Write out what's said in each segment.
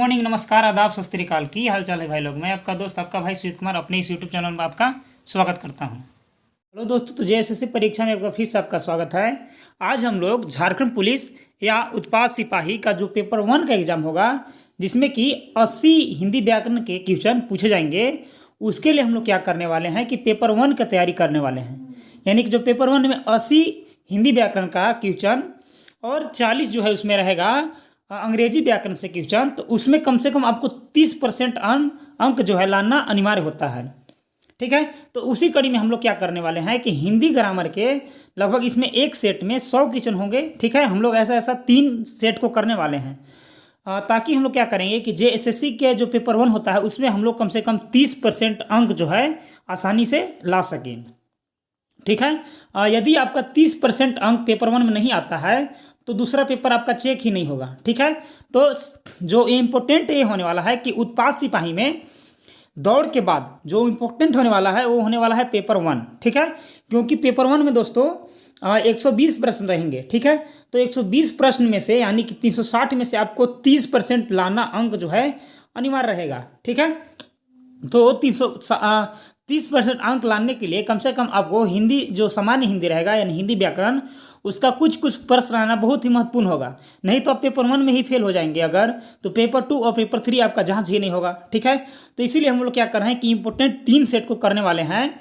Morning, नमस्कार, आदाब, सत श्री अकाल। की हाल चाल है भाई लोग। मैं आपका दोस्त आपका भाई सुजीत कुमार अपने इस यूट्यूब चैनल में आपका स्वागत करता हूं। हेलो दोस्तों, तो जेएसएससी परीक्षा में एक बार फिर से आपका स्वागत है। आज हम लोग झारखंड पुलिस या उत्पाद सिपाही का जो पेपर 1 का एग्जाम होगा, जिसमें कि 80 हिंदी व्याकरण के क्वेश्चन पूछे जाएंगे, उसके लिए हम लोग क्या करने वाले हैं कि पेपर 1 का तैयारी करने वाले हैं। यानी कि जो पेपर 1 में 80 हिंदी व्याकरण का क्वेश्चन और 40 जो है उसमें रहेगा अंग्रेजी व्याकरण से क्वेश्चन, तो उसमें कम से कम आपको 30% अंक जो है लाना अनिवार्य होता है। ठीक है, तो उसी कड़ी में हम लोग क्या करने वाले हैं कि हिंदी ग्रामर के लगभग इसमें एक सेट में 100 क्वेश्चन होंगे। ठीक है, हम लोग ऐसा ऐसा 3 सेट को करने वाले हैं, ताकि हम लोग क्या करेंगे कि जेएसएससी के जो पेपर 1 होता है उसमें हम लोग कम से कम 30% अंक जो है आसानी से ला सकें। ठीक है, यदि आपका 30% अंक पेपर 1 में नहीं आता है तो दूसरा पेपर आपका चेक ही नहीं होगा। ठीक है, तो जो इम्पोर्टेंट ये होने वाला है कि उत्पाद सिपाही में दौड़ के बाद जो इम्पोर्टेंट होने वाला है वो होने वाला है पेपर 1। ठीक है, क्योंकि पेपर 1 में दोस्तों 120 प्रश्न रहेंगे। ठीक है, तो 120 प्रश्न में से यानी कि 360 में से आपको 30% लाना अंक जो है अनिवार्य रहेगा। ठीक है, तो 30% अंक लाने के लिए कम से कम आपको हिंदी जो सामान्य हिंदी रहेगा यानी हिंदी व्याकरण, उसका कुछ कुछ प्रश्न रहना बहुत ही महत्वपूर्ण होगा। नहीं तो आप पेपर 1 में ही फेल हो जाएंगे अगर, तो पेपर 2 और पेपर 3 आपका जांच ही नहीं होगा। ठीक है, तो इसीलिए हम लोग क्या कर रहे हैं कि इंपॉर्टेंट 3 सेट को करने वाले हैं।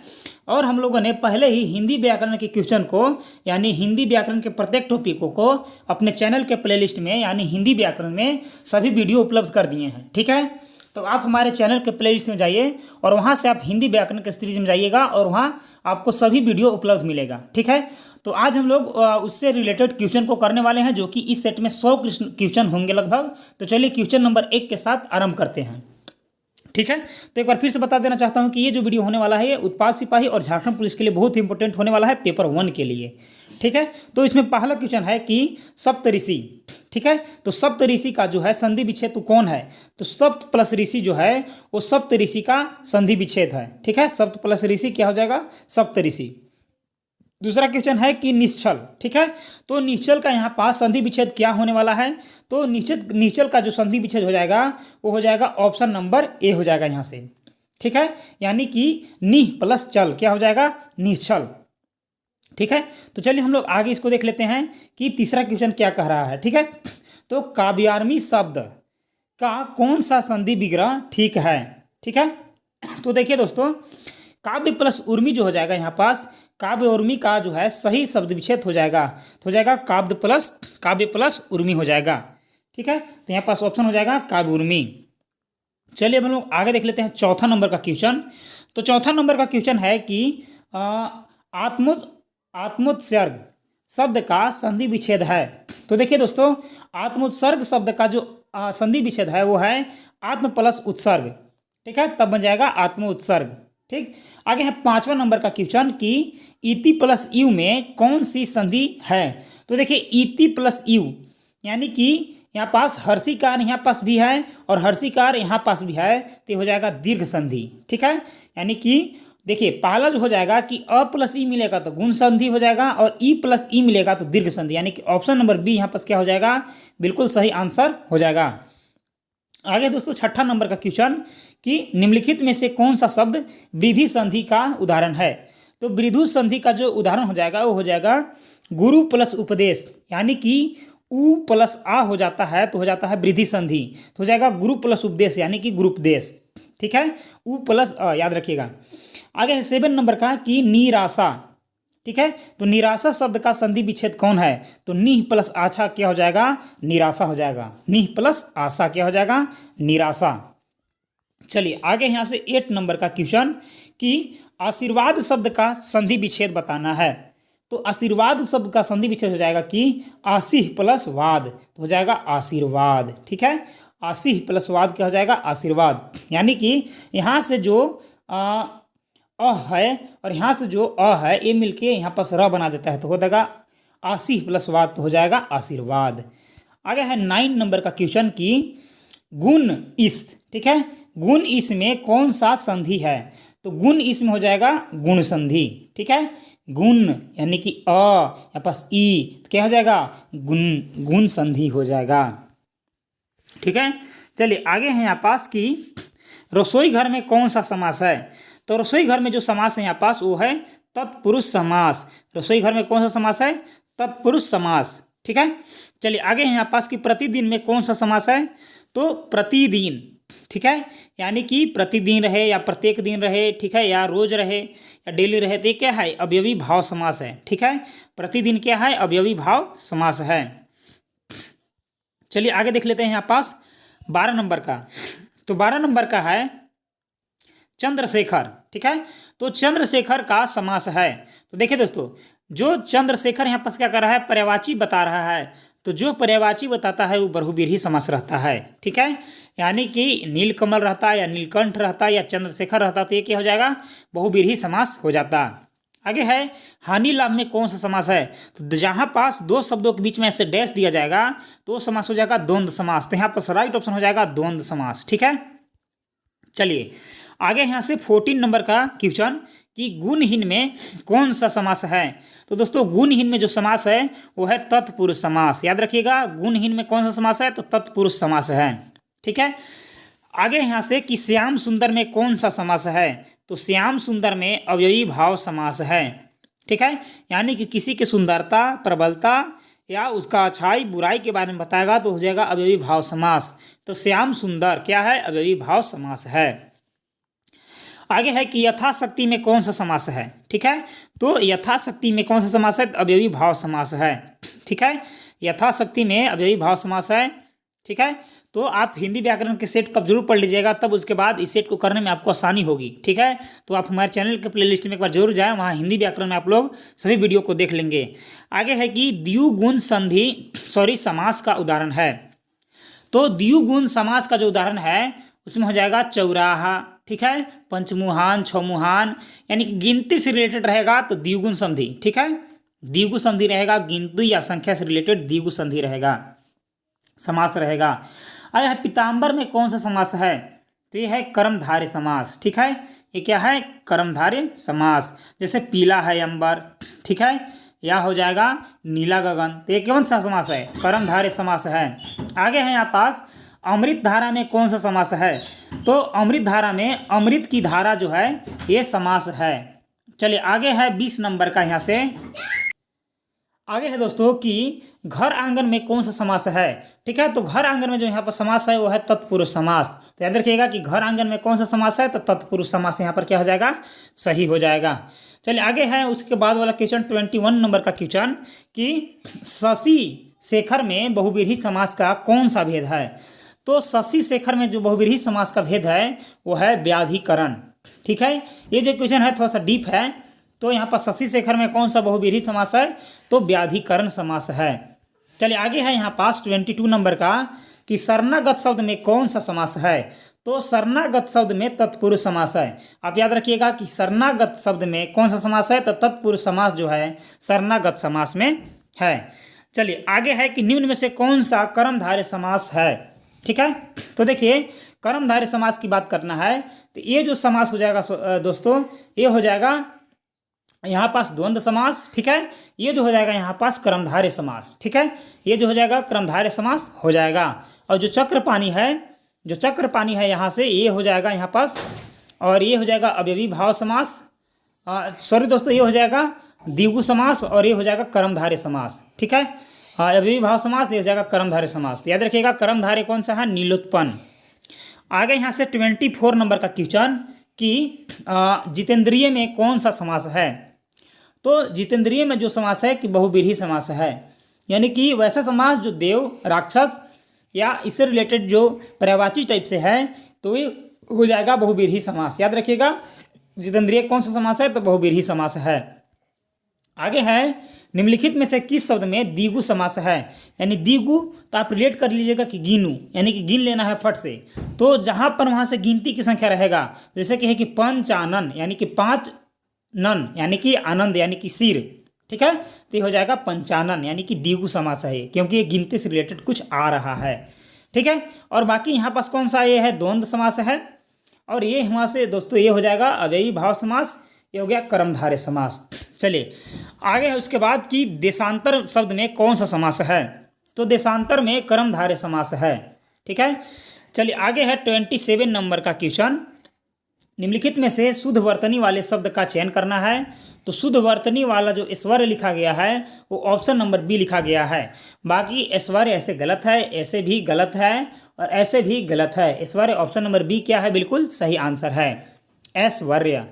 और हम लोगों ने पहले ही हिंदी व्याकरण के क्वेश्चन को यानी हिंदी व्याकरण के प्रत्येक टॉपिकों को अपने चैनल के प्लेलिस्ट में यानी हिंदी व्याकरण में सभी वीडियो उपलब्ध कर दिए हैं। ठीक है, तो आप हमारे चैनल के प्लेलिस्ट में जाइए और वहाँ से आप हिंदी व्याकरण के सीरीज में जाइएगा और वहाँ आपको सभी वीडियो उपलब्ध मिलेगा। ठीक है, तो आज हम लोग उससे रिलेटेड क्वेश्चन को करने वाले हैं, जो कि इस सेट में 100 क्वेश्चन होंगे लगभग। तो चलिए क्वेश्चन नंबर 1 के साथ आरंभ करते हैं। ठीक है, तो एक बार फिर से बता देना चाहता हूं कि ये जो वीडियो होने वाला है ये उत्पाद सिपाही और झारखंड पुलिस के लिए बहुत ही इंपॉर्टेंट होने वाला है पेपर 1 के लिए। ठीक है, तो इसमें पहला क्वेश्चन है कि सप्तऋषि। ठीक है, तो सप्तऋषि का जो है संधि विच्छेद कौन है? तो सप्त प्लस ऋषि जो है वो सप्तऋषि का संधि विच्छेद है। ठीक है, सप्त प्लस ऋषि क्या हो जाएगा? सप्तऋषि। दूसरा क्वेश्चन है कि निश्चल। ठीक है, तो निश्चल का यहाँ पास संधि विच्छेद क्या होने वाला है? तो निश्चल का जो संधि विच्छेद हो जाएगा वो हो जाएगा ऑप्शन नंबर ए हो जाएगा यहाँ से। ठीक है, यानी कि निह प्लस चल क्या हो जाएगा? निश्चल। ठीक है, तो चलिए हम लोग आगे इसको देख लेते हैं कि तीसरा क्वेश्चन क्या कह रहा है। ठीक है, तो काव्यार्मी शब्द का कौन सा संधि विग्रह ठीक है? ठीक है, तो देखिए दोस्तों, काव्य प्लस उर्मी जो हो जाएगा यहाँ पास, काव्य उर्मी का जो है सही शब्द विच्छेद हो जाएगा, तो हो जाएगा काव्य प्लस उर्मी हो जाएगा। ठीक है, तो यहाँ पास ऑप्शन हो जाएगा काव्य उर्मी। चलिए अब हम लोग आगे देख लेते हैं चौथा नंबर का क्वेश्चन। तो चौथा नंबर का क्वेश्चन है कि आत्मोत्सर्ग शब्द का संधि विच्छेद है। तो देखिए दोस्तों, आत्मोत्सर्ग शब्द का जो संधि विच्छेद है वो है आत्म प्लस उत्सर्ग। ठीक है, तब बन जाएगा आत्मोत्सर्ग। ठीक, आगे है 5वां नंबर का क्वेश्चन कि इति प्लस यू में कौन सी संधि है? तो देखिए इति प्लस यू यानी कि यहाँ पास हर्षिकार यहाँ पास भी है और हर्षिकार यहाँ पास भी है, तो हो जाएगा दीर्घ संधि। ठीक है, यानी कि देखिए पहला जो हो जाएगा कि अ प्लस ई मिलेगा तो गुण संधि हो जाएगा और ई प्लस ई मिलेगा तो दीर्घ संधि, यानी कि ऑप्शन नंबर बी यहाँ पास क्या हो जाएगा? बिल्कुल सही आंसर हो जाएगा। आगे दोस्तों 6ठा नंबर का क्वेश्चन कि निम्नलिखित में से कौन सा शब्द वृद्धि संधि का उदाहरण है? तो वृद्धि संधि का जो उदाहरण हो जाएगा वो हो जाएगा गुरु प्लस उपदेश, यानी कि उ प्लस आ हो जाता है तो हो जाता है वृद्धि संधि, तो हो जाएगा गुरु प्लस उपदेश यानी कि गुरुपदेश। ठीक है, उ प्लस अ याद रखिएगा। आगे है 7 नंबर का कि निराशा। ठीक है, तो निराशा शब्द का संधि विच्छेद कौन है? तो निह प्लस आशा क्या हो जाएगा? निराशा हो जाएगा। निह प्लस आशा क्या हो जाएगा? निराशा। चलिए आगे यहाँ से 8 नंबर का क्वेश्चन कि आशीर्वाद शब्द का संधि विच्छेद बताना है। तो आशीर्वाद शब्द का संधि विच्छेद हो जाएगा कि आशीह प्लस वाद, तो हो जाएगा आशीर्वाद। ठीक है, आशीह प्लस वाद क्या हो जाएगा? आशीर्वाद। यानी कि यहाँ से जो अ है और यहाँ से जो अ है ये मिलके यहाँ पर र बना देता है, तो हो जाएगा आशीह प्लस वाद, तो हो जाएगा आशीर्वाद। आगे है 9 नंबर का क्वेश्चन कि गुण इस। ठीक है, गुण इस में कौन सा संधि है? तो गुण इस में हो जाएगा गुण संधि। ठीक है, गुण यानी कि अ या पास ई, तो क्या हो जाएगा? गुण संधि हो जाएगा। ठीक है, चलिए आगे हैं यहाँ पास कि रसोई घर में कौन सा समास है। तो रसोई घर में जो समास है यहाँ पास वो है तत्पुरुष समास। रसोई घर में कौन सा समास है? तत्पुरुष समास। ठीक है, चलिए आगे हैं यहाँ पास कि प्रतिदिन में कौन सा समास है? तो प्रतिदिन। ठीक है, यानी कि प्रतिदिन रहे या प्रत्येक दिन रहे, ठीक है, या रोज रहे या डेली रहे, तो ये क्या है? अवयवी भाव समास है। ठीक है, प्रतिदिन क्या है? अवयवी भाव समास है। चलिए आगे देख लेते हैं यहाँ पास 12 नंबर का। तो 12 नंबर का है चंद्रशेखर। ठीक है, तो चंद्रशेखर का समास है। तो देखिए दोस्तों, जो चंद्रशेखर यहाँ पास क्या कर रहा है? पर्यायवाची बता रहा है। तो जो पर्यायवाची बताता है वो बहुव्रीहि समास रहता है। ठीक है, यानी कि नीलकमल रहता है या नीलकंठ रहता है या चंद्रशेखर रहता, तो ये क्या हो जाएगा? बहुव्रीहि समास हो जाता। आगे है हानि लाभ में कौन सा समास है? तो जहाँ पास दो शब्दों के बीच में ऐसे डैश दिया जाएगा तो समास हो जाएगा द्वंद्व समास। तो यहाँ पर राइट ऑप्शन हो जाएगा द्वंद्व समास। ठीक है, चलिए आगे यहाँ से 14 नंबर का क्वेश्चन कि गुणहीन में कौन सा समास है। तो दोस्तों गुणहीन में जो समास है वो है तत्पुरुष समास। याद रखिएगा, गुणहीन में कौन सा समास है? तो तत्पुरुष समास है। ठीक है, आगे यहाँ से कि श्याम सुंदर में कौन सा समास है? तो श्याम सुंदर में अवयवी भाव समास है। ठीक है, यानी कि किसी की सुंदरता, प्रबलता या उसका अच्छाई बुराई के बारे में बताएगा तो हो जाएगा अवयवी भाव समास। तो श्याम सुंदर क्या है? अवयवी भाव समास है। आगे है कि यथाशक्ति में कौन सा समास है। ठीक है, तो यथाशक्ति में कौन सा समास है? तो अवयवी भाव समास है। ठीक है, यथाशक्ति में अवयवी भाव समास है। ठीक है, तो आप हिंदी व्याकरण के सेट कब जरूर पढ़ लीजिएगा, तब उसके बाद इस सेट को करने में आपको आसानी होगी। ठीक है, तो आप हमारे चैनल के प्लेलिस्ट में एक बार जरूर जाएं, वहाँ हिंदी व्याकरण में आप लोग सभी वीडियो को देख लेंगे। आगे है कि द्विगुण संधि समास का उदाहरण है। तो द्विगुण समास का जो उदाहरण है उसमें हो जाएगा चौराहा। ठीक है, पंचमुहान, छमुहान, यानी कि गिनती से रिलेटेड रहेगा तो द्विगुण संधि। ठीक है, द्विगुण संधि रहेगा, गिनती या संख्या से रिलेटेड द्विगुण संधि रहेगा, समास रहेगा। आया है पीताम्बर में कौन सा समास है? तो ये है कर्मधारय समास। ठीक है, ये क्या है? कर्मधारय समास। जैसे पीला है अंबर, ठीक है, या हो जाएगा नीला गगन, तो ये कौन सा समास है? कर्मधारय समास है। आगे है यहाँ पास अमृत धारा में कौन सा समास है? तो अमृत धारा में अमृत की धारा जो है ये समास है। चलिए आगे है 20 नंबर का। यहाँ से आगे है दोस्तों कि घर आंगन में कौन सा समास है। ठीक है, तो घर आंगन में जो यहाँ पर समास है वो है तत्पुरुष समास। तो याद रखिएगा कि घर आंगन में कौन सा समास है? तो तत्पुरुष समास यहाँ पर क्या हो जाएगा? सही हो जाएगा। चलिए आगे है उसके बाद वाला क्वेश्चन 21 नंबर का क्वेश्चन कि शशि शेखर में बहुव्रीहि समास का कौन सा भेद है? तो शशि शेखर में जो बहुव्रीहि समास का भेद है वो है व्याधिकरण। ठीक है, ये जो क्वेश्चन है थोड़ा सा डीप है। तो यहाँ पर शशि शेखर में कौन सा बहुव्रीहि समास है? तो व्याधिकरण समास है। चलिए आगे है यहाँ पास 22 नंबर का कि शरणागत शब्द में कौन सा समास है? तो शरणागत शब्द में तत्पुरुष समास है। आप याद रखिएगा कि शरणागत शब्द में कौन सा समास है? तो तत्पुरुष समास जो है शरणागत समास में है। चलिए आगे है कि निम्न में से कौन सा कर्मधारय समास है? ठीक है, तो देखिए कर्मधारय समास की बात करना है तो ये जो समास हो जाएगा दोस्तों, ये हो जाएगा यहाँ पास द्वंद्व समास। ठीक है, ये जो हो जाएगा यहाँ पास कर्मधारय समास। ठीक है, ये जो हो जाएगा कर्मधारय समास हो जाएगा। और जो चक्रपाणी है यहाँ से ये हो जाएगा यहाँ पास, और ये हो जाएगा अवयवी भाव समास। सॉरी दोस्तों, ये हो जाएगा द्विगु समास और ये हो जाएगा कर्मधारय समास। ठीक है, अवयवी भाव समास, ये हो जाएगा कर्मधारय समास। तो याद रखिएगा कर्मधारय कौन सा है? नीलोत्पन्न। आगे यहाँ से 24 नंबर का क्वेश्चन कि जितेंद्रिय में कौन सा समास है? तो जितेंद्रिय में जो समास है कि बहुव्रीहि समास है, यानी कि वैसा समास जो देव, राक्षस या इससे रिलेटेड जो पर्यायवाची टाइप से है तो ये हो जाएगा बहुव्रीहि समास। याद रखिएगा जितेंद्रिय कौन सा समास है? तो बहुव्रीहि समास है। आगे है निम्नलिखित में से किस शब्द में द्विगु समास है? यानी द्विगु तो आप रिलेट कर लीजिएगा कि गिनु, यानी कि गिन लेना है फट से। तो जहाँ पर वहाँ से गिनती की संख्या रहेगा, जैसे कि है कि पंचानन, यानी कि 5 नन, यानी कि आनंद, यानी कि सिर। ठीक है, तो ये हो जाएगा पंचानन, यानी कि द्विगु समास है, क्योंकि ये गिनती से रिलेटेड कुछ आ रहा है। ठीक है, और बाकी यहाँ पास कौन सा ये है? द्वंद्व समास है। और ये वहाँ से दोस्तों ये हो जाएगा अवयवी भाव समास, ये हो गया कर्मधारय समास। चलिए आगे है उसके बाद कि देशांतर शब्द में कौन सा समास है? तो देशांतर में कर्मधारय समास है। ठीक है, चलिए आगे है 27 नंबर का क्वेश्चन। निम्नलिखित में से शुद्ध वर्तनी वाले शब्द का चयन करना है। तो शुद्ध वर्तनी वाला जो ऐश्वर्य लिखा गया है वो ऑप्शन नंबर बी लिखा गया है। बाकी ऐश्वर्य ऐसे गलत है, ऐसे भी गलत है और ऐसे भी गलत है। ऐश्वर्य ऑप्शन नंबर बी क्या है, बिल्कुल सही आंसर है ऐश्वर्य।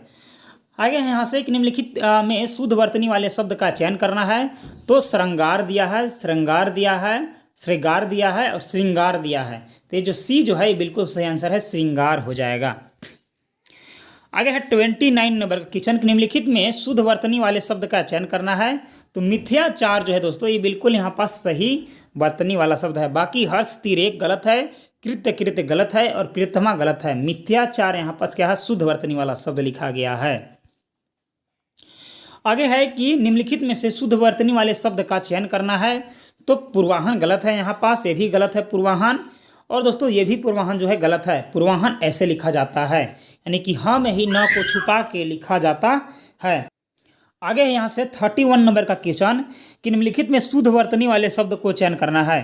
आगे है यहाँ से कि निम्नलिखित में शुद्ध वर्तनी वाले शब्द का चयन करना है। तो श्रृंगार दिया है, श्रृंगार दिया है, श्रृंगार दिया है और श्रृंगार दिया है। तो ये जो सी जो है ये बिल्कुल सही आंसर है, श्रृंगार हो जाएगा। आगे है 29 नंबर का क्वेश्चन। निम्नलिखित में शुद्ध वर्तनी वाले शब्द का चयन करना है। तो मिथ्याचार जो है दोस्तों ये बिल्कुल यहाँ पास सही वर्तनी वाला शब्द है। बाकी हर्ष तिरेक गलत है, कृत्य कृत्य गलत है और प्रियतमा गलत है। मिथ्याचार यहाँ पास क्या है, शुद्ध वर्तनी वाला शब्द लिखा गया है। आगे है कि निम्नलिखित में से शुद्ध वर्तनी वाले शब्द का चयन करना है। तो पूर्वाहन गलत है, यहाँ पास ये भी गलत है पूर्वाहन। और दोस्तों ये भी पूर्वाहन जो है गलत है। पूर्वाहन ऐसे लिखा जाता है, यानी कि हम ही न को छुपा के लिखा जाता है। आगे यहाँ से 31 नंबर का क्वेश्चन कि निम्नलिखित में शुद्ध वर्तनी वाले शब्द को चयन करना है।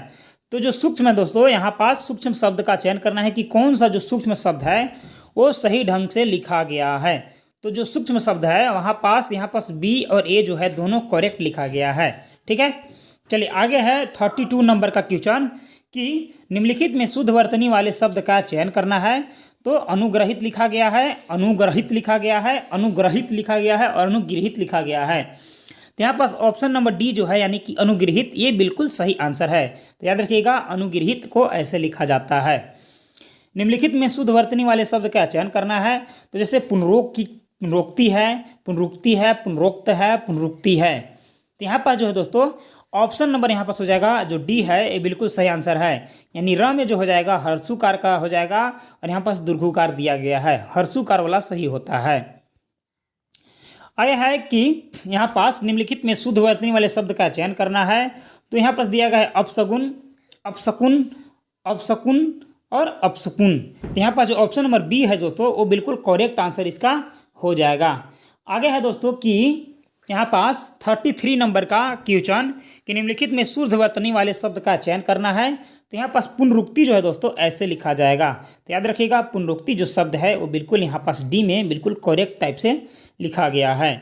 तो जो सूक्ष्म है दोस्तों, यहाँ पास सूक्ष्म शब्द का चयन करना है कि कौन सा जो सूक्ष्म शब्द है वो सही ढंग से लिखा गया है। तो जो सूक्ष्म शब्द है यहाँ पास बी और ए जो है दोनों करेक्ट लिखा गया है। ठीक है, चलिए आगे है 32 नंबर का क्वेश्चन कि निम्नलिखित में शुद्ध वर्तनी वाले शब्द का चयन करना है। तो अनुग्रहित लिखा गया है, अनुग्रहित लिखा गया है, अनुग्रहित लिखा गया है और अनुगृहित लिखा गया है। तो यहाँ पास ऑप्शन नंबर डी जो है यानी कि अनुगृहित, ये बिल्कुल सही आंसर है। तो याद रखिएगा अनुगृहित को ऐसे लिखा जाता है। निम्नलिखित में शुद्ध वर्तनी वाले शब्द का चयन करना है। तो जैसे पुनरोक्ति है, पुनरुक्ति है, पुनरोक्त है, पुनरुक्ति है। तो यहाँ पास जो है दोस्तों ऑप्शन नंबर यहाँ पास हो जाएगा जो डी है ये बिल्कुल सही आंसर है। यानी र में जो हो जाएगा हर्षुकार का हो जाएगा और यहाँ पास दीर्घुकार दिया गया है, हर्षुकार वाला सही होता है। आया है कि यहाँ पास निम्नलिखित में शुद्ध वर्तनी वाले शब्द का चयन करना है। तो यहाँ पास दिया गया है अपशगुन, अपशकुन, अपशकुन और अपशकुन। तो यहाँ पास जो ऑप्शन नंबर बी है दोस्तों वो बिल्कुल करेक्ट आंसर इसका हो जाएगा। आगे है दोस्तों कि यहाँ पास 33 नंबर का क्वेश्चन कि निम्नलिखित में शुद्ध वर्तनी वाले शब्द का चयन करना है। तो यहाँ पास पुनरुक्ति जो है दोस्तों ऐसे लिखा जाएगा। तो याद रखिएगा पुनरुक्ति जो शब्द है वो बिल्कुल यहाँ पास डी में बिल्कुल करेक्ट टाइप से लिखा गया है।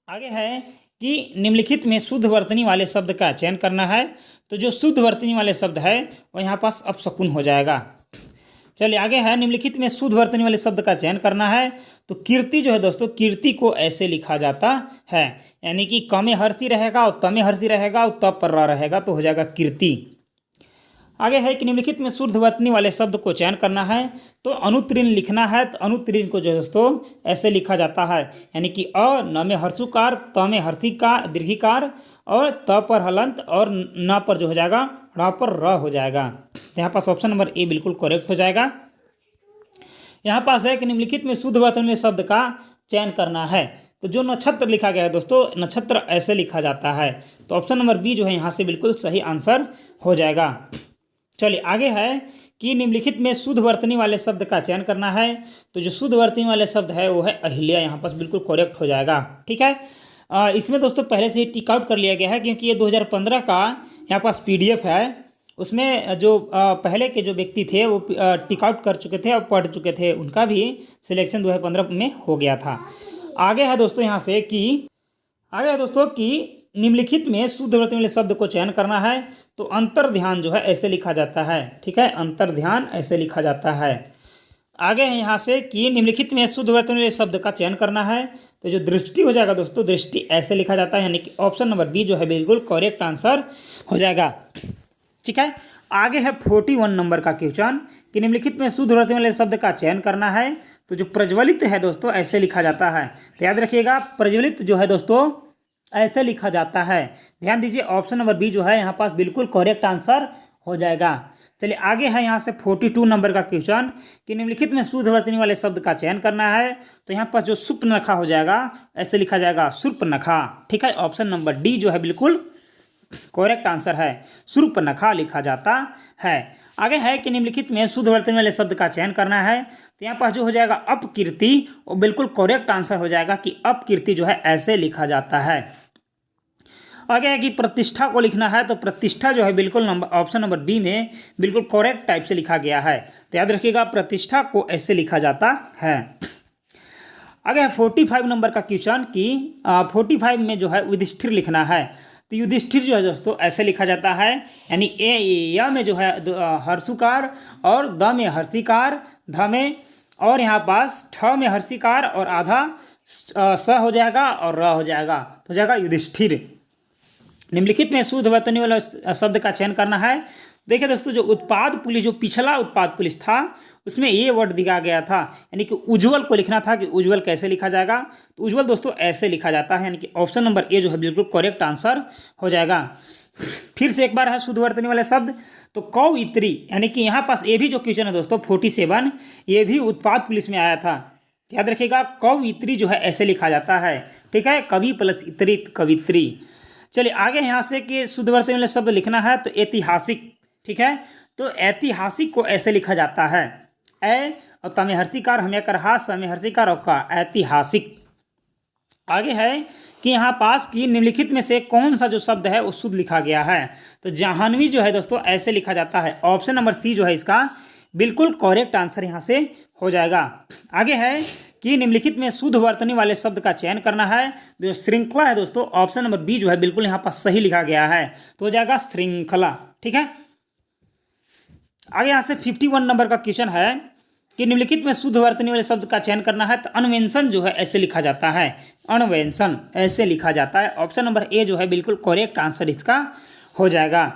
आगे है कि निम्नलिखित में शुद्ध वर्तनी वाले शब्द का चयन करना है। तो जो शुद्ध वर्तनी वाले शब्द है वो यहाँ पास अपशकुन हो जाएगा। चलिए आगे है निम्नलिखित में शुद्ध वर्तनी वाले शब्द का चयन करना है। तो कीर्ति जो है दोस्तों, कीर्ति को ऐसे लिखा जाता है, यानी कि कमे हर्षी रहेगा और तमे हर्षी रहेगा और तब पर रहेगा तो हो जाएगा कीर्ति। आगे है कि निम्नलिखित में शुद्ध वर्तनी वाले शब्द को चयन करना है। तो अनुत्तीर्ण लिखना है। तो अनुत्तीर्ण को जो दोस्तों ऐसे लिखा जाता है, यानी कि अ न में हर्षुकार, त में हर्षिकार दीर्घिकार और त पर हलंत और न पर जो हो जाएगा ड़ पर र हो जाएगा। तो यहाँ पास ऑप्शन नंबर ए बिल्कुल करेक्ट हो जाएगा। यहाँ पास है कि निम्नलिखित में शुद्ध वर्तनी में शब्द का चयन करना है। तो जो नक्षत्र लिखा गया है दोस्तों, नक्षत्र ऐसे लिखा जाता है। तो ऑप्शन नंबर बी जो है यहाँ से बिल्कुल सही आंसर हो जाएगा। चलिए आगे है कि निम्नलिखित में शुद्ध वर्तनी वाले शब्द का चयन करना है। तो जो शुद्ध वर्तनी वाले शब्द है वो है अहिल्या, यहाँ पास बिल्कुल करेक्ट हो जाएगा। ठीक है, इसमें दोस्तों पहले से ही टिक आउट कर लिया गया है क्योंकि ये 2015 का यहाँ पास PDF है। उसमें जो पहले के जो व्यक्ति थे वो टिक आउट कर चुके थे और पढ़ चुके थे, उनका भी सिलेक्शन 2015 में हो गया था। आगे है दोस्तों यहाँ से कि निम्नलिखित में शुद्ध वर्तनी वाले शब्द को चयन करना है। तो अंतर्ध्यान जो है ऐसे लिखा जाता है। ठीक है, अंतर्ध्यान ऐसे लिखा जाता है। आगे है यहाँ से कि निम्नलिखित में शुद्ध वर्तनी वाले शब्द का चयन करना है। तो जो दृष्टि हो जाएगा दोस्तों, दृष्टि ऐसे लिखा जाता है, यानी कि ऑप्शन नंबर बी जो है बिल्कुल करेक्ट आंसर हो जाएगा। ठीक है, आगे है 41 नंबर का क्वेश्चन कि निम्नलिखित में शुद्ध वर्तनी वाले शब्द का चयन करना है। तो जो प्रज्वलित है दोस्तों ऐसे लिखा जाता है। तो याद रखिएगा प्रज्वलित जो है दोस्तों ऐसे लिखा जाता है। ध्यान दीजिए ऑप्शन नंबर बी जो है यहाँ पास बिल्कुल करेक्ट आंसर हो जाएगा। चलिए आगे है यहाँ से 42 नंबर का क्वेश्चन कि निम्नलिखित में शुद्ध वर्तनी वाले शब्द का चयन करना है। तो यहाँ पर जो सुपर्णखा हो जाएगा ऐसे लिखा जाएगा सुपर्णखा। ठीक है, ऑप्शन नंबर डी जो है बिल्कुल करेक्ट आंसर है, सुपर्णखा लिखा जाता है। आगे है कि निम्नलिखित में शुद्ध वर्तनी वाले शब्द का चयन करना है। तो यहाँ पास जो हो जाएगा अपकीर्ति, और बिल्कुल करेक्ट आंसर हो जाएगा कि अपकीर्ति जो है ऐसे लिखा जाता है। आगे है कि प्रतिष्ठा को लिखना है, तो प्रतिष्ठा जो है बिल्कुल ऑप्शन नंबर बी में बिल्कुल करेक्ट टाइप से लिखा गया है। तो याद रखिएगा प्रतिष्ठा को ऐसे लिखा जाता है। आगे है 45 नंबर का क्वेश्चन कि 45 में जो है युधिष्ठिर लिखना है। तो युधिष्ठिर जो है दोस्तों ऐसे लिखा जाता है, यानी य में जो है हर्षुकार और द में हर्षिकार, ध में और यहाँ पास ठ में हर्षिकार और आधा स हो जाएगा और र हो जाएगा, तो हो जाएगा युधिष्ठिर। निम्नलिखित में शुद्ध वर्तनी वाला शब्द का चयन करना है। देखिए दोस्तों, जो उत्पाद पुलिस, जो पिछला उत्पाद पुलिस था उसमें ये वर्ड दिया गया था, यानी कि उज्ज्वल को लिखना था कि उज्ज्वल कैसे लिखा जाएगा। तो उज्ज्वल दोस्तों ऐसे लिखा जाता है, यानी कि ऑप्शन नंबर ए जो है बिल्कुल करेक्ट आंसर हो जाएगा। फिर से एक बार है शुद्ध वर्तनी वाले शब्द, तो कवित्री, यानी कि यहाँ पास ये भी जो क्वेश्चन है दोस्तों 47 ये भी उत्पाद पुलिस में आया था। याद रखिएगा कवित्री जो है ऐसे लिखा जाता है, ठीक है, कवि प्लस इतरित कवित्री। चलिए आगे यहाँ से कि शुद्ध वर्तनी वाले शब्द लिखना है, तो ऐतिहासिक, ठीक है, तो ऐतिहासिक को ऐसे लिखा जाता है, ए और तमें हर्षिकार हमें करहा समय हर्षिकार और का ऐतिहासिक। आगे है कि यहाँ पास की निम्नलिखित में से कौन सा जो शब्द है वो शुद्ध लिखा गया है। तो जाह्नवी जो है दोस्तों ऐसे लिखा जाता है, ऑप्शन नंबर सी जो है इसका बिल्कुल करेक्ट आंसर यहाँ से हो जाएगा। आगे है कि निम्नलिखित में शुद्ध वर्तनी वाले शब्द का चयन करना है। जो श्रृंखला है दोस्तों ऑप्शन नंबर बी जो है बिल्कुल यहाँ पर सही लिखा गया है, तो हो जाएगा श्रृंखला, ठीक है। आगे यहाँ से 51 नंबर का क्वेश्चन है कि निम्नलिखित में शुद्ध वर्तनी वाले शब्द का चयन करना है। तो अन्वेषण जो है ऐसे लिखा जाता है, अन्वेषण ऐसे लिखा जाता है, ऑप्शन नंबर ए जो है बिल्कुल करेक्ट आंसर इसका हो जाएगा।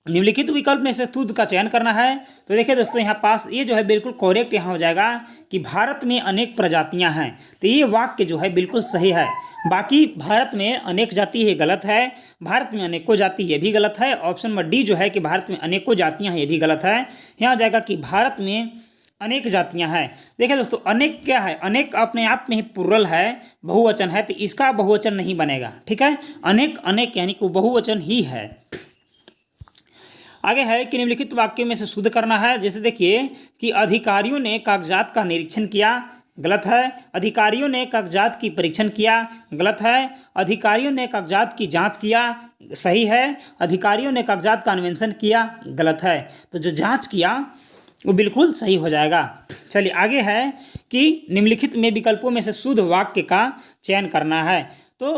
निम्नलिखित विकल्प में से शुद्ध का चयन करना है। तो देखिए दोस्तों यहाँ पास ये जो है बिल्कुल करेक्ट यहाँ हो जाएगा कि भारत में अनेक प्रजातियां हैं। तो ये वाक्य जो है बिल्कुल सही है। बाकी भारत में अनेक जाति ये गलत है, भारत में अनेकों जाति ये भी गलत है। ऑप्शन नंबर डी जो है कि भारत में अनेकों जातियां हैं ये भी गलत है। यहाँ हो जाएगा कि भारत में अनेक जातियां हैं। देखिए दोस्तों अनेक क्या है, अनेक अपने आप में ही प्लुरल है, बहुवचन है, तो इसका बहुवचन नहीं बनेगा, ठीक है। अनेक अनेक यानी कि बहुवचन ही है। आगे है कि निम्नलिखित वाक्यों में से शुद्ध करना है। जैसे देखिए कि अधिकारियों ने कागजात का निरीक्षण किया, गलत है। अधिकारियों ने कागजात की परीक्षण किया, गलत है। अधिकारियों ने कागजात की जांच किया, सही है। अधिकारियों ने कागजात का अन्वेषण किया, गलत है। तो जो जांच किया वो बिल्कुल सही हो जाएगा। चलिए आगे है कि निम्नलिखित में विकल्पों में से शुद्ध वाक्य का चयन करना है। तो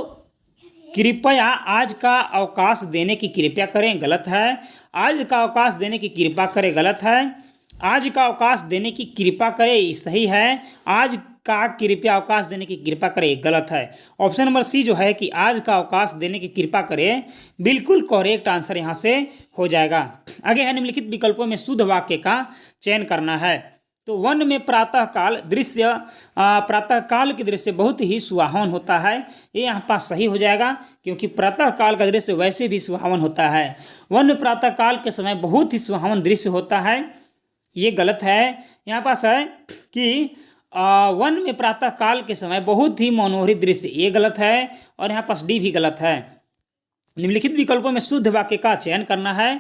कृपया आज का अवकाश देने की कृपया करें, गलत है। आज का अवकाश देने की कृपा करें, गलत है। आज का अवकाश देने की कृपा करें, सही है। आज का कृपया अवकाश देने की कृपा करें, गलत है। ऑप्शन नंबर सी जो है कि आज का अवकाश देने की कृपा करें बिल्कुल करेक्ट आंसर यहाँ से हो जाएगा। आगे है निम्नलिखित विकल्पों में शुद्ध वाक्य का चयन करना है। तो वन में प्रातःकाल के दृश्य बहुत ही सुहावन होता है, ये यहाँ पास सही हो जाएगा क्योंकि प्रातःकाल का दृश्य वैसे भी सुहावन होता है। वन में प्रातःकाल के समय बहुत ही सुहावन दृश्य होता है, ये गलत है। यहाँ पास है कि वन में प्रातःकाल के समय बहुत ही मनोहरी दृश्य, ये गलत है। और यहाँ पास डी भी गलत है। निम्नलिखित विकल्पों में शुद्ध वाक्य का चयन करना है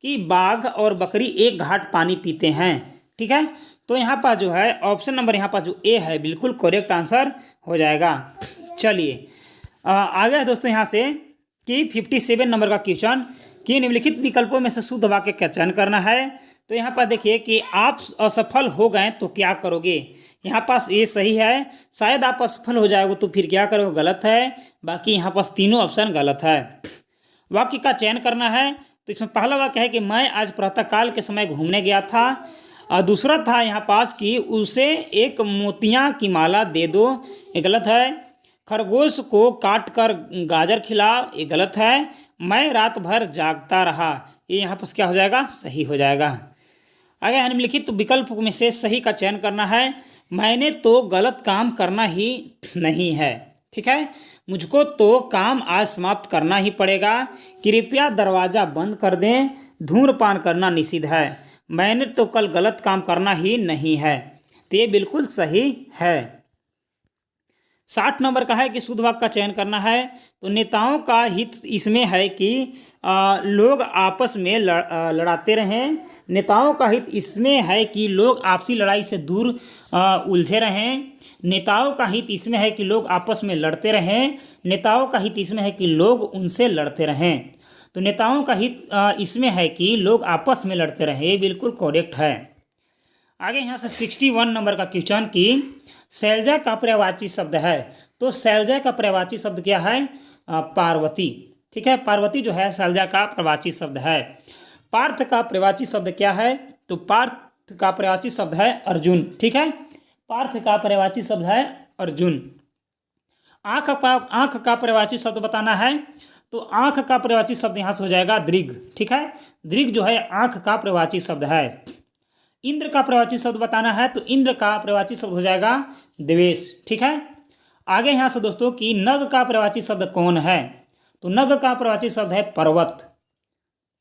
कि बाघ और बकरी एक घाट पानी पीते हैं, ठीक है। तो यहाँ पास जो है ऑप्शन नंबर यहाँ पास जो ए है बिल्कुल करेक्ट आंसर हो जाएगा। चलिए आगे है दोस्तों यहाँ से कि 57 नंबर का क्वेश्चन कि निम्नलिखित विकल्पों में से शुद्ध वाक्य का चयन करना है। तो यहाँ पर देखिए कि आप असफल हो गए तो क्या करोगे, यहाँ पास ये सही है। शायद आप असफल हो जाओगे तो फिर क्या करोगे, गलत है। बाकी यहाँ पास तीनों ऑप्शन गलत है। वाक्य का चयन करना है। तो इसमें पहला वाक्य है कि मैं आज प्रातःकाल के समय घूमने गया था, और दूसरा था यहाँ पास कि उसे एक मोतियाँ की माला दे दो, ये गलत है। खरगोश को काट कर गाजर खिलाओ, ये गलत है। मैं रात भर जागता रहा, ये यहाँ पास क्या हो जाएगा, सही हो जाएगा। आगे निम्नलिखित विकल्प में से सही का चयन करना है। मैंने तो गलत काम करना ही नहीं है, ठीक है। मुझको तो काम आज समाप्त करना ही पड़ेगा। कृपया दरवाज़ा बंद कर दें, धूम्रपान करना निषिद्ध है। मैंने तो कल गलत काम करना ही नहीं है, तो ये बिल्कुल सही है। 60 नंबर का है कि शुद्ध वाक्य का चयन करना है। तो नेताओं का हित इसमें है कि लोग आपस में लड़ाते रहें। नेताओं का हित इसमें है कि लोग आपसी लड़ाई से दूर उलझे रहें। नेताओं का हित इसमें है कि लोग आपस में लड़ते रहें। नेताओं का हित इसमें है कि लोग उनसे लड़ते रहें। तो नेताओं का हित इसमें है कि लोग आपस में लड़ते रहें, ये बिल्कुल करेक्ट है। आगे यहाँ से 61 नंबर का क्वेश्चन कि शैलजा का पर्यायवाची शब्द है। तो शैलजा का पर्यायवाची शब्द क्या है? पार्वती। ठीक है, पार्वती जो है शैलजा का पर्यायवाची शब्द है। पार्थ का पर्यायवाची शब्द क्या है? तो पार्थ का पर्यायवाची शब्द है अर्जुन। ठीक है, पार्थ का पर्यायवाची शब्द है अर्जुन। आँख का पर्यायवाची शब्द बताना है। तो आँख का पर्यायवाची शब्द यहाँ से हो जाएगा दृग। ठीक है, दृग जो है आँख का पर्यायवाची शब्द है। इंद्र का पर्यायवाची शब्द बताना है। तो इंद्र का पर्यायवाची शब्द हो जाएगा देवेश। ठीक है, आगे यहाँ से दोस्तों कि नग का पर्यायवाची शब्द कौन है? तो नग का पर्यायवाची शब्द है पर्वत।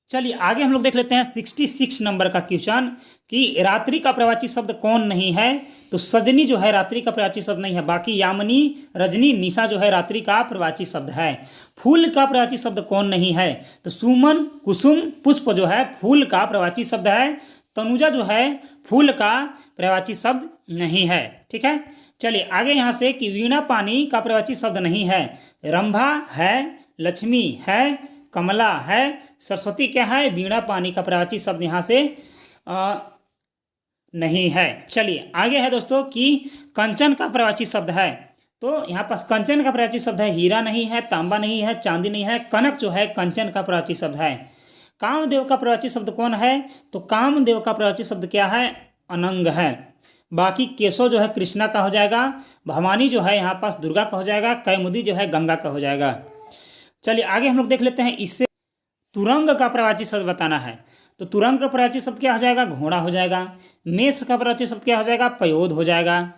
चलिए आगे हम लोग देख लेते हैं 66 नंबर का क्वेश्चन कि रात्रि का पर्यायवाची शब्द कौन नहीं है? तो सजनी जो है रात्रि का पर्यायवाची शब्द नहीं है। बाकी यामिनी, रजनी, निशा जो है रात्रि का पर्यायवाची शब्द है। फूल का पर्यायवाची शब्द कौन नहीं है? तो सुमन, कुसुम, पुष्प जो है फूल का पर्यायवाची शब्द है। तनुजा जो है फूल का पर्यायवाची शब्द नहीं है। ठीक है, चलिए आगे यहाँ से कि वीणा पानी का पर्यायवाची शब्द नहीं है। रंभा है, लक्ष्मी है, कमला है, सरस्वती क्या है? वीणा पानी का पर्यायवाची शब्द यहाँ से नहीं है। चलिए आगे है दोस्तों कि कंचन का पर्यायवाची शब्द है। तो यहाँ पास कंचन का पर्यायवाची शब्द है हीरा नहीं है, तांबा नहीं है, चांदी नहीं है। कनक जो है कंचन का पर्यायवाची शब्द है। कामदेव का पर्यायवाची शब्द कौन है? तो कामदेव का पर्यायवाची शब्द क्या है? अनंग है। बाकी केशव जो है कृष्णा का हो जाएगा। भवानी जो है यहाँ पास दुर्गा का हो जाएगा। कैमुदी जो है गंगा का हो जाएगा। चलिए आगे हम लोग देख लेते हैं। इससे तुरंग का पर्यायवाची शब्द बताना है। तो तुरंग का पर्यायवाची शब्द क्या हो जाएगा? घोड़ा हो जाएगा। मेष का पर्यायवाची शब्द क्या हो जाएगा? पयोध हो जाएगा।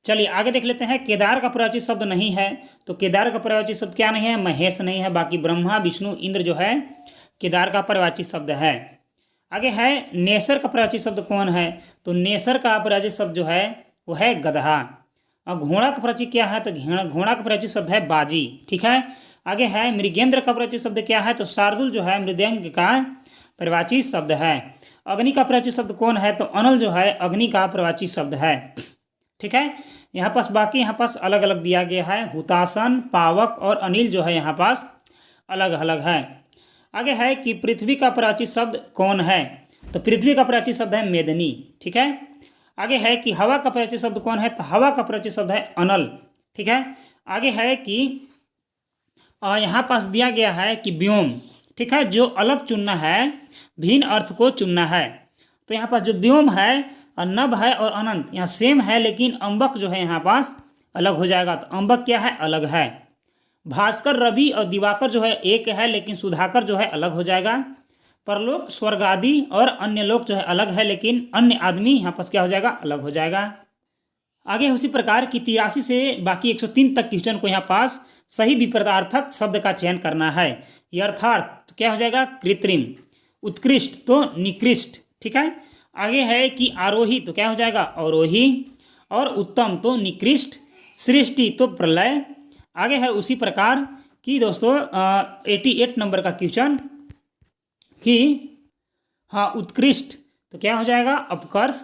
चलिए आगे देख लेते हैं। केदार का पर्यायवाची शब्द नहीं है। तो केदार का पर्यायवाची शब्द क्या नहीं है? महेश नहीं है। बाकी ब्रह्मा, विष्णु, इंद्र जो है केदार का पर्यायवाची शब्द है। आगे है नेसर का पर्यायवाची शब्द कौन है? तो नेसर का पर्यायवाची शब्द जो है वो है गधा। और घोड़ा का पर्यायवाची क्या है? तो घोड़ा का पर्यायवाची शब्द है बाजी। ठीक है, आगे है मृगेंद्र का पर्यायवाची शब्द क्या है? तो शार्दुल जो है मृदंग का पर्यायवाची शब्द है। अग्नि का पर्यायवाची शब्द कौन है? तो अनल जो है अग्नि का पर्यायवाची शब्द है। ठीक है, यहाँ पास बाकी यहाँ पास अलग अलग दिया गया है। हुतासन, पावक और अनिल जो है यहाँ पास अलग अलग है। आगे है कि पृथ्वी का पर्यायवाची शब्द कौन है? तो पृथ्वी का पर्यायवाची शब्द है मेदिनी। ठीक है, आगे है कि हवा का पर्यायवाची शब्द कौन है? तो हवा का पर्यायवाची शब्द है अनल। ठीक है, आगे है कि यहाँ पास दिया गया है कि व्योम। ठीक है, जो अलग चुनना है, भिन्न अर्थ को चुनना है। तो यहाँ पास जो व्योम है और नभ है और अनंत यहाँ सेम है, लेकिन अंबक जो है यहाँ पास अलग हो जाएगा। तो अंबक क्या है? अलग है। भास्कर, रवि और दिवाकर जो है एक है, लेकिन सुधाकर जो है अलग हो जाएगा। परलोक, स्वर्ग आदि और अन्य लोक जो है अलग है, लेकिन अन्य आदमी यहाँ पास क्या हो जाएगा? अलग हो जाएगा। आगे उसी प्रकार की 83 से बाकी 103 तक क्वेश्चन को यहाँ पास सही विपरीतार्थक शब्द का चयन करना है। यथार्थ तो क्या हो जाएगा? कृत्रिम। उत्कृष्ट तो निकृष्ट। ठीक है, आगे है कि आरोही तो क्या हो जाएगा? अवरोही। और उत्तम तो निकृष्ट। सृष्टि तो प्रलय। आगे है उसी प्रकार की दोस्तों 88 नंबर का क्वेश्चन कि हाँ उत्कृष्ट तो क्या हो जाएगा? अपकर्ष।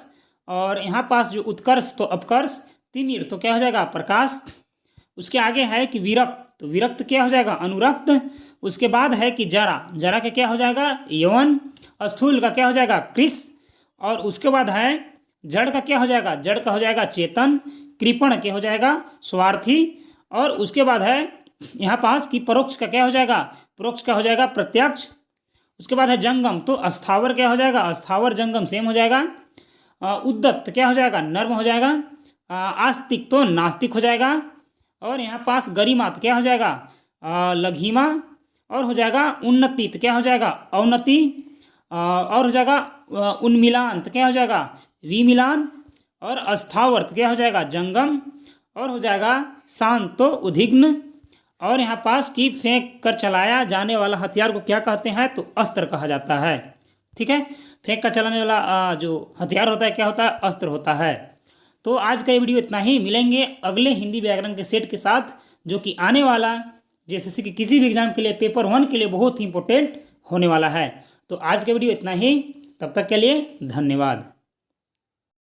और यहाँ पास जो उत्कर्ष तो अपकर्ष। तिमिर तो क्या हो जाएगा? प्रकाश। उसके आगे है कि विरक्त तो विरक्त क्या हो जाएगा? अनुरक्त। उसके बाद है कि जरा, जरा का क्या हो जाएगा? यौवन। स्थूल का क्या हो जाएगा? कृश। और उसके बाद है जड़ का क्या हो जाएगा? जड़ का हो जाएगा चेतन। कृपण क्या हो जाएगा? स्वार्थी। और उसके बाद है यहाँ पास कि परोक्ष का क्या हो जाएगा? परोक्ष का हो जाएगा प्रत्यक्ष। उसके बाद है जंगम तो अस्थावर क्या हो जाएगा? अस्थावर जंगम सेम हो जाएगा। उद्दत क्या हो जाएगा? नर्म हो जाएगा। आस्तिक तो नास्तिक हो जाएगा। और यहाँ पास गरिमा तो क्या हो जाएगा? लघिमा। और हो जाएगा उन्नति तो क्या हो जाएगा? अवनति। और हो जाएगा उन्मिलान तो क्या हो जाएगा? विमिलान। और अस्थावर तो क्या हो जाएगा? जंगम। और हो जाएगा शांत तो उद्विग्न। और यहाँ पास की फेंक कर चलाया जाने वाला हथियार को क्या कहते हैं? तो अस्त्र कहा जाता है। ठीक है, फेंक कर चलाने वाला जो हथियार होता है क्या होता है? अस्त्र होता है। तो आज का ये वीडियो इतना ही। मिलेंगे अगले हिंदी व्याकरण के सेट के साथ, जो कि आने वाला जेएसएससी के किसी भी एग्जाम के लिए पेपर 1 के लिए बहुत ही इंपॉर्टेंट होने वाला है। तो आज का वीडियो इतना ही, तब तक के लिए धन्यवाद।